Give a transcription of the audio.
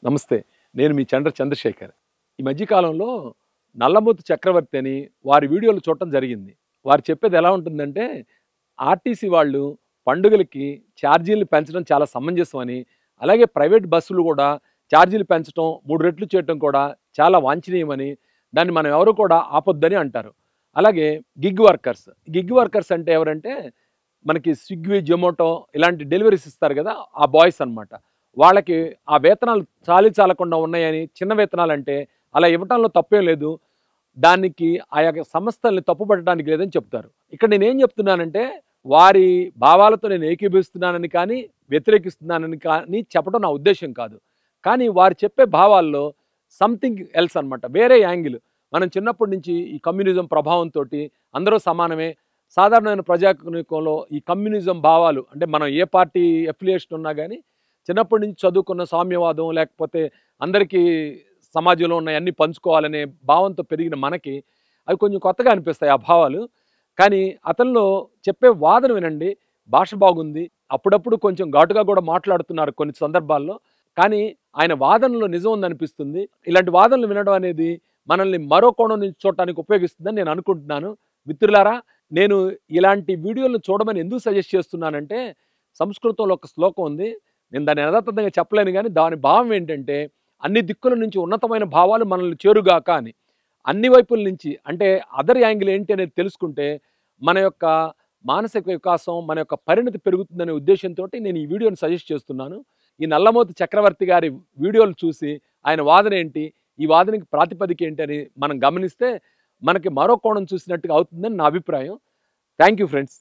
నమస్తే. నేను మీ చంద్రశేఖర్. ఈ మధ్య కాలంలో నల్లమోతు చక్రవర్తి అని వారి వీడియోలు చూడటం జరిగింది. వారు చెప్పేది ఎలా ఉంటుందంటే, ఆర్టీసీ వాళ్ళు పండుగలకి ఛార్జీలు పెంచడం చాలా సమంజసం అని, అలాగే ప్రైవేట్ బస్సులు కూడా ఛార్జీలు పెంచడం 3 రెట్లు చేయటం కూడా చాలా వాంఛనీయమని, దాన్ని మనం ఎవరు కూడా ఆపొద్దని అంటారు. అలాగే గిగ్ వర్కర్స్ అంటే ఎవరంటే, మనకి స్విగ్గీ, జొమాటో ఇలాంటి డెలివరీస్ ఇస్తారు కదా! ఆ బాయ్స్ అన్నమాట. వాళ్ళకి ఆ వేతనాలు చాలకుండా ఉన్నాయని, చిన్న వేతనాలంటే అలా ఇవ్వటంలో తప్పేం లేదు. దానికి ఆయా సంస్థల్ని తప్పుపట్టడానికి లేదని చెప్తారు. ఇక్కడ నేనేం చెప్తున్నానంటే, వారి భావాలతో నేను ఏకీభవిస్తున్నానని కానీ, వ్యతిరేకిస్తున్నానని కానీ చెప్పడం నా ఉద్దేశ్యం కాదు. కానీ వారు చెప్పే భావాల్లో సంథింగ్ ఎల్స్ అన్నమాట. వేరే యాంగిల్. మనం చిన్నప్పటి నుంచి ఈ కమ్యూనిజం ప్రభావంతోటి అందరూ సమానమే. సాధారణమైన ప్రజానీకంలో ఈ కమ్యూనిజం భావాలు అంటే మనం ఏ పార్టీ అఫిలియేషన్ ఉన్నా కానీ చిన్నప్పటి నుంచి చదువుకున్న సామ్యవాదం లేకపోతే అందరికీ సమాజంలో ఉన్న అన్ని పంచుకోవాలనే భావంతో పెరిగిన మనకి అవి కొంచెం కొత్తగా అనిపిస్తాయి ఆ భావాలు. కానీ అతనిలో చెప్పే వాదన వినండి, భాష బాగుంది, అప్పుడప్పుడు కొంచెం ఘాటుగా కూడా మాట్లాడుతున్నారు కొన్ని సందర్భాల్లో. కానీ ఆయన వాదనలో నిజం ఉందనిపిస్తుంది. ఇలాంటి వాదనలు వినడం అనేది మనల్ని మరో కోణం నుంచి చూడటానికి ఉపయోగిస్తుందని నేను అనుకుంటున్నాను. మిత్రులారా, నేను ఇలాంటి వీడియోలు చూడమని ఎందుకు సజెస్ట్ చేస్తున్నానంటే, సంస్కృతంలో ఒక శ్లోకం ఉంది. నేను దాన్ని యథాతథంగా చెప్పలేను కానీ దాని భావం ఏంటంటే, అన్ని దిక్కుల నుంచి ఉన్నతమైన భావాలు మనల్ని చేరుగాక అని. అన్ని వైపుల నుంచి అంటే అదర్ యాంగిల్ ఏంటి అనేది తెలుసుకుంటే మన యొక్క మానసిక వికాసం, మన యొక్క పరిణతి పెరుగుతుందనే ఉద్దేశంతోటి నేను ఈ వీడియోని సజెస్ట్ చేస్తున్నాను. ఈ నల్లమోతు చక్రవర్తి గారి వీడియోలు చూసి ఆయన వాదన ఏంటి, ఈ వాదనకి ప్రాతిపదిక ఏంటి అని మనం గమనిస్తే మనకి మరో కోణం చూసినట్టుగా అవుతుందని నా అభిప్రాయం. Thank you friends.